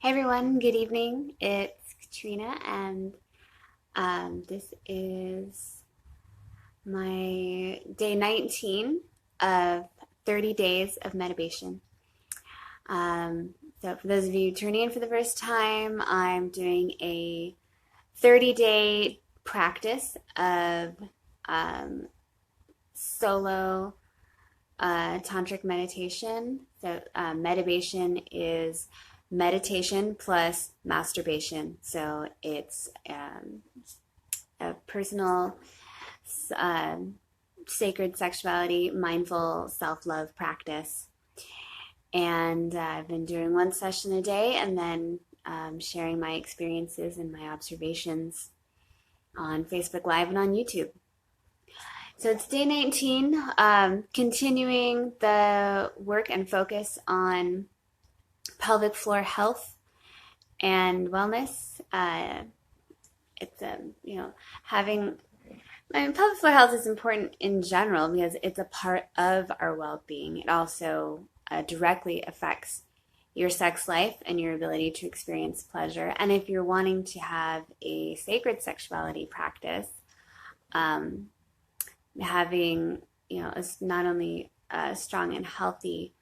Hey everyone, good evening. It's Katrina, and this is my day 19 of 30 days of meditation. So, for those of you tuning in for the first time, I'm doing a 30-day practice of um, solo tantric meditation. So, medibation is meditation plus masturbation. So it's a personal, um, sacred sexuality, mindful self love practice. And I've been doing one session a day and then sharing my experiences and my observations on Facebook Live and on YouTube. So it's day 19, continuing the work and focus on pelvic floor health and wellness. It's having. I mean, pelvic floor health is important in general because it's a part of our well-being. It also directly affects your sex life and your ability to experience pleasure. And if you're wanting to have a sacred sexuality practice, um, having not only a strong and healthy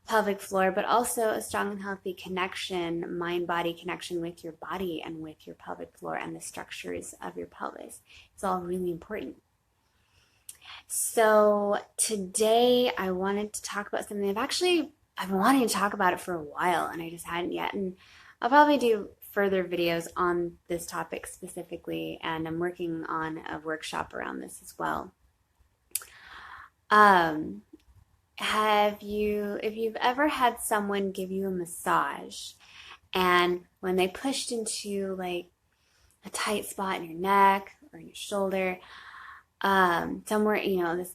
pelvic floor, but also a strong and healthy connection, mind-body connection with your body and with your pelvic floor and the structures of your pelvis. It's all really important. So today I wanted to talk about something I've been wanting to talk about it for a while and I just hadn't yet. And I'll probably do further videos on this topic specifically, and I'm working on a workshop around this as well. If you've ever had someone give you a massage and when they pushed into like a tight spot in your neck or in your shoulder, somewhere, this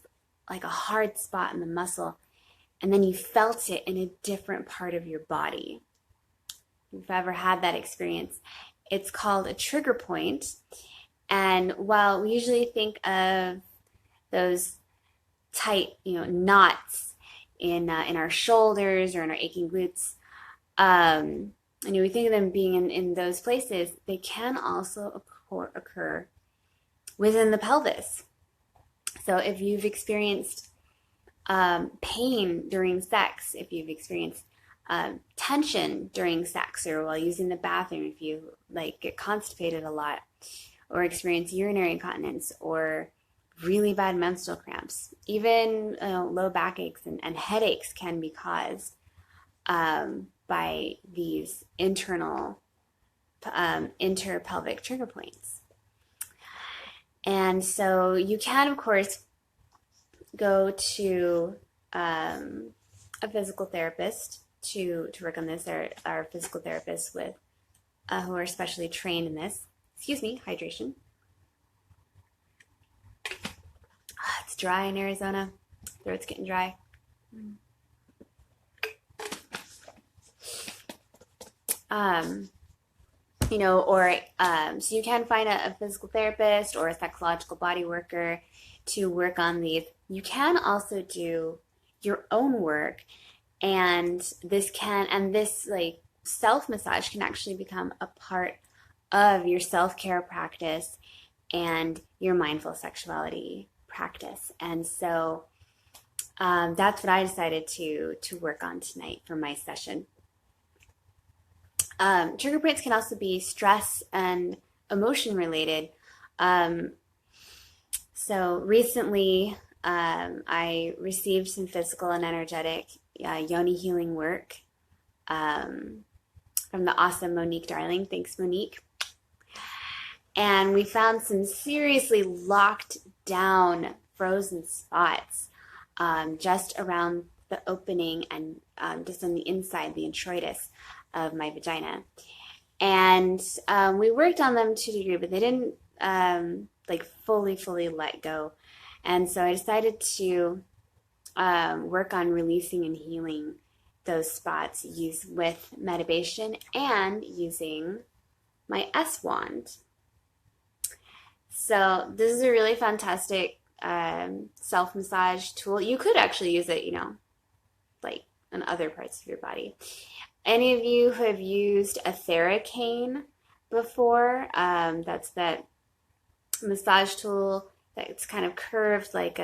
like a hard spot in the muscle, and then you felt it in a different part of your body. If you've ever had that experience, it's called a trigger point. And while we usually think of those tight, knots in our shoulders or in our aching glutes, and we think of them being in those places, they can also occur within the pelvis. So if you've experienced pain during sex, if you've experienced tension during sex or while using the bathroom, if you get constipated a lot or experience urinary incontinence or really bad menstrual cramps, even low back aches and headaches can be caused by these internal inter-pelvic trigger points. And so you can, of course, go to a physical therapist to work on this. There are physical therapists who are specially trained in this. Excuse me, hydration. It's dry in Arizona. Throat's getting dry. So you can find a physical therapist or a psychological body worker to work on these. You can also do your own work, and this self massage can actually become a part of your self-care practice and your mindful sexuality practice. And so that's what I decided to work on tonight for my session. Trigger points can also be stress and emotion related. So recently, I received some physical and energetic yoni healing work from the awesome Monique Darling. Thanks, Monique. And we found some seriously locked down frozen spots just around the opening and just on the inside, the introitus of my vagina. And we worked on them to a degree, but they didn't fully let go. And so I decided to work on releasing and healing those spots with Medibation and using my S wand. So this is a really fantastic self-massage tool. You could actually use it, in other parts of your body. any of you who have used a Theracane before, that's that massage tool that's kind of curved like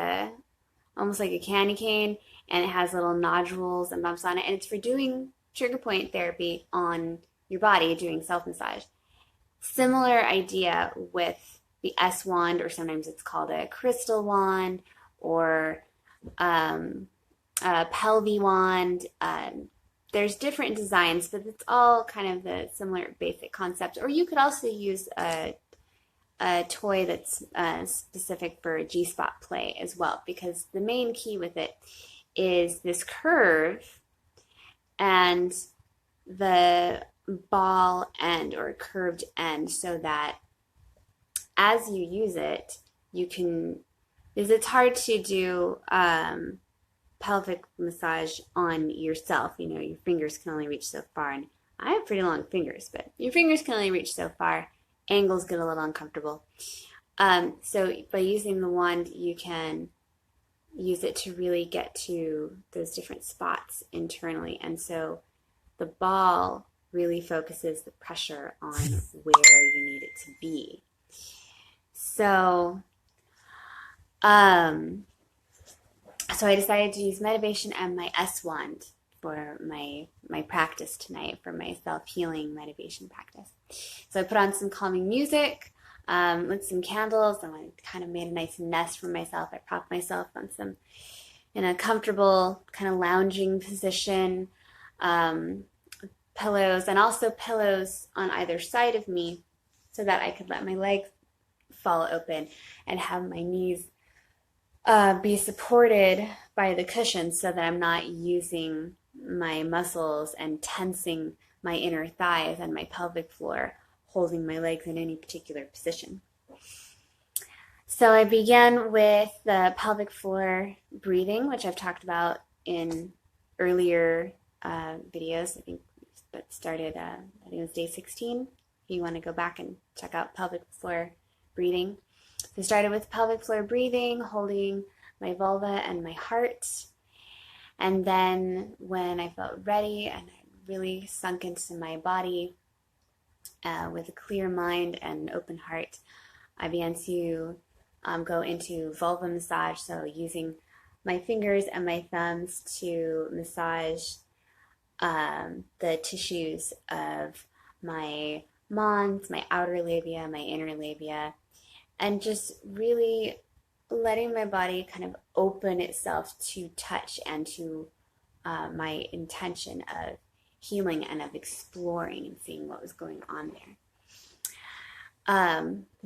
almost like a candy cane, and it has little nodules and bumps on it, and it's for doing trigger point therapy on your body, doing self-massage. Similar idea with the S wand, or sometimes it's called a crystal wand, or a Pelvi wand. There's different designs, but it's all kind of the similar basic concept. Or you could also use a toy that's specific for G-spot play as well, because the main key with it is this curve and the ball end or curved end, so that as you use it, you can, because it's hard to do pelvic massage on yourself. You know, your fingers can only reach so far, and I have pretty long fingers, but your fingers can only reach so far. Angles get a little uncomfortable. So by using the wand, you can use it to really get to those different spots internally. And so the ball really focuses the pressure on where you need it to be. So, so I decided to use Medibation and my S wand for my practice tonight, for my self-healing Medibation practice. So I put on some calming music, lit some candles, and I kind of made a nice nest for myself. I propped myself on in a comfortable kind of lounging position, pillows, and also pillows on either side of me so that I could let my legs fall open and have my knees be supported by the cushion, so that I'm not using my muscles and tensing my inner thighs and my pelvic floor, holding my legs in any particular position. So I began with the pelvic floor breathing, which I've talked about in earlier videos. I think that started, I think it was day 16. If you want to go back and check out pelvic floor breathing. So I started with pelvic floor breathing, holding my vulva and my heart. And then when I felt ready and I really sunk into my body with a clear mind and open heart, I began to go into vulva massage. So using my fingers and my thumbs to massage the tissues of my mons, my outer labia, my inner labia, and just really letting my body kind of open itself to touch and to my intention of healing and of exploring and seeing what was going on there.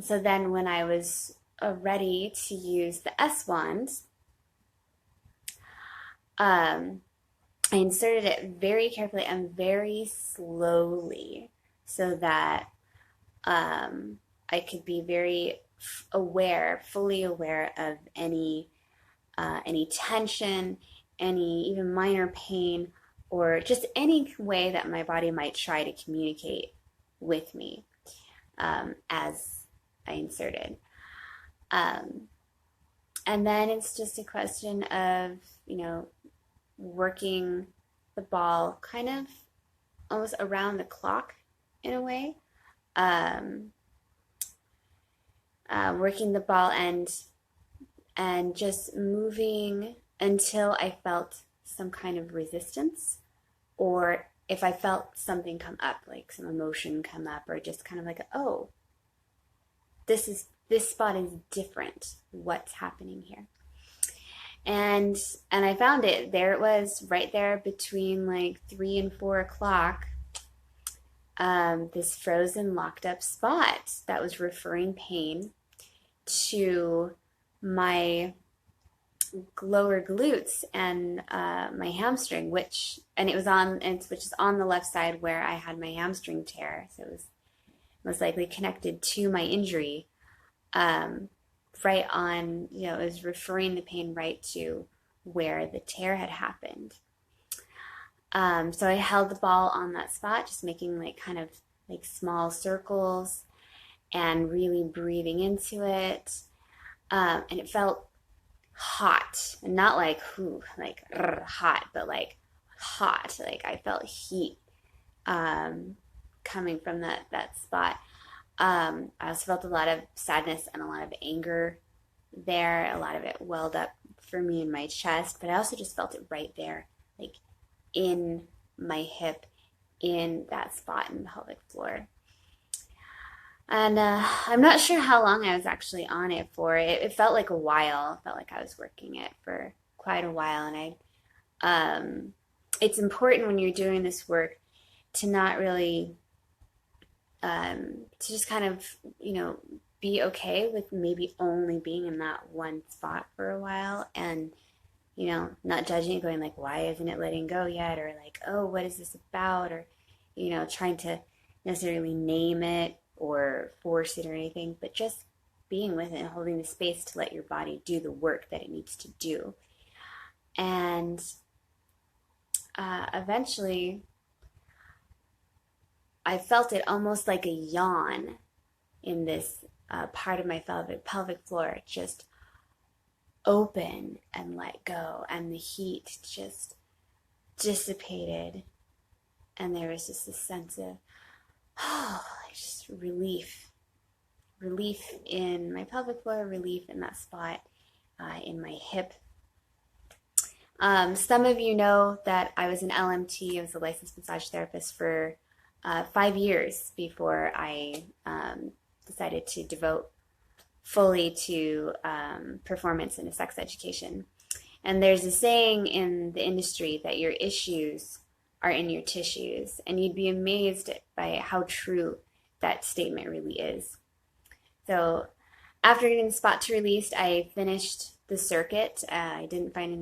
So then when I was ready to use the S wand, I inserted it very carefully and very slowly, so that I could be very aware, fully aware of any tension, any even minor pain, or just any way that my body might try to communicate with me as I inserted. And then it's just a question of, working the ball kind of almost around the clock in a way. Working the ball end and just moving until I felt some kind of resistance, or if I felt something come up, like some emotion come up, or just kind of like, oh, this spot is different. What's happening here? And I found it. There it was, right there between like 3 and 4 o'clock. This frozen, locked up spot that was referring pain to my lower glutes and my hamstring, which is on the left side where I had my hamstring tear. So it was most likely connected to my injury. Right on, it was referring the pain right to where the tear had happened. So I held the ball on that spot, just making kind of small circles and really breathing into it. And it felt hot, and not hot, but hot. I felt heat coming from that spot. I also felt a lot of sadness and a lot of anger there. A lot of it welled up for me in my chest, but I also just felt it right there, like in my hip, in that spot in the pelvic floor. And I'm not sure how long I was actually on it for. It felt like a while. It felt like I was working it for quite a while. And it's important when you're doing this work to not really, to just kind of, be okay with maybe only being in that one spot for a while, and, not judging it, going like, why isn't it letting go yet? Or like, oh, what is this about? Or, trying to necessarily name it or force it or anything, but just being with it and holding the space to let your body do the work that it needs to do. And eventually, I felt it almost like a yawn in this part of my pelvic floor, just open and let go, and the heat just dissipated, and there was just this sense of just relief in my pelvic floor, relief in that spot in my hip. Some of you know that I was an LMT. I was a licensed massage therapist for 5 years before I decided to devote fully to performance and sex education. And there's a saying in the industry that your issues are in your tissues, and you'd be amazed by how true that statement really is. So after getting the spot to released, I finished the circuit. I didn't find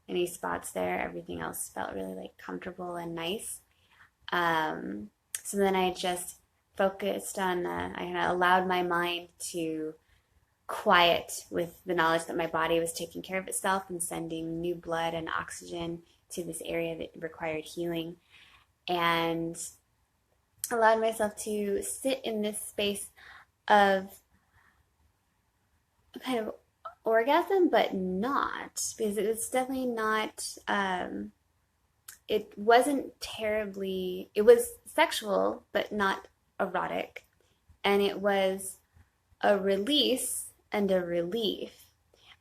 any spots there. Everything else felt really like comfortable and nice. So then I just focused on, I allowed my mind to quiet with the knowledge that my body was taking care of itself and sending new blood and oxygen to this area that required healing, and allowed myself to sit in this space of kind of orgasm, but not, because it was definitely not, it wasn't terribly, it was sexual, but not erotic. And it was a release and a relief,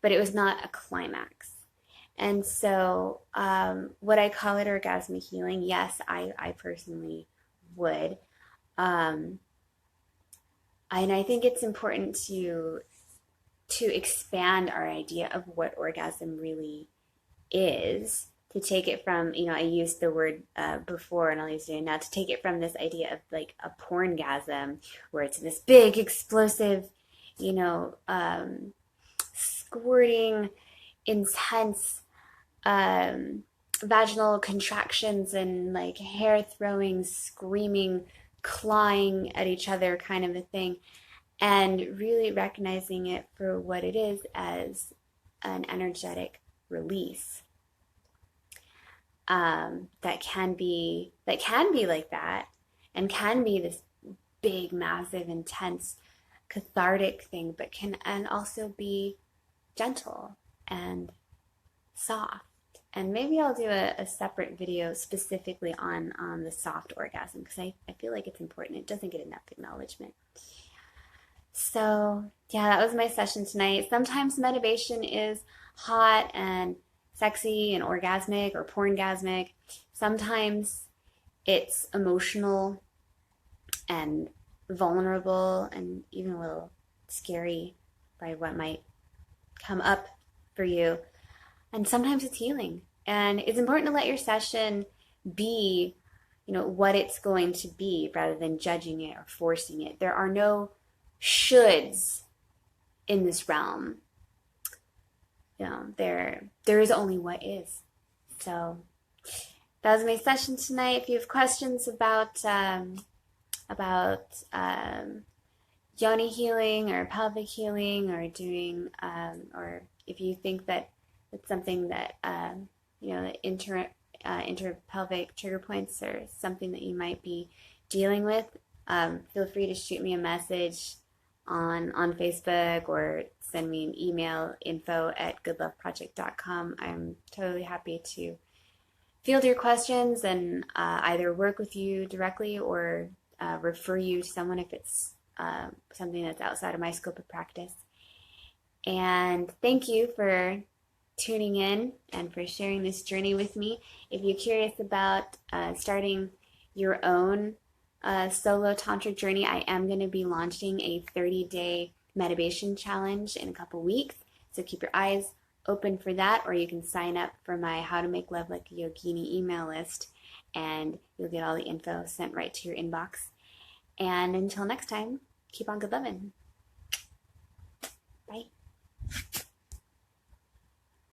but it was not a climax. And so would I call it orgasmic healing? Yes, I personally would. And I think it's important to expand our idea of what orgasm really is, to take it from, I used the word before and I'll use it now, to take it from this idea of like a porngasm, where it's this big, explosive, squirting, intense vaginal contractions and like hair throwing, screaming, clawing at each other kind of a thing, and really recognizing it for what it is, as an energetic release. That can be like that, and can be this big, massive, intense, cathartic thing, but can and also be gentle and soft. And maybe I'll do a separate video specifically on the soft orgasm, because I feel like it's important. It doesn't get enough acknowledgement. So yeah, that was my session tonight. Sometimes medibation is hot and sexy and orgasmic or porngasmic. Sometimes it's emotional and vulnerable and even a little scary by what might come up for you. And sometimes it's healing. And it's important to let your session be, what it's going to be, rather than judging it or forcing it. There are no shoulds in this realm. There is only what is. So that was my session tonight. If you have questions about yoni healing or pelvic healing, or doing, or if you think that it's something that the inter-pelvic trigger points are something that you might be dealing with, feel free to shoot me a message on Facebook, or send me an email, info@goodloveproject.com. I'm totally happy to field your questions and either work with you directly or refer you to someone if it's something that's outside of my scope of practice. And thank you for tuning in and for sharing this journey with me. If you're curious about starting your own solo tantric journey, I am going to be launching a 30-day Medibation challenge in a couple weeks. So keep your eyes open for that, or you can sign up for my How to Make Love Like a Yogini email list, and you'll get all the info sent right to your inbox. And until next time, keep on good loving. Bye.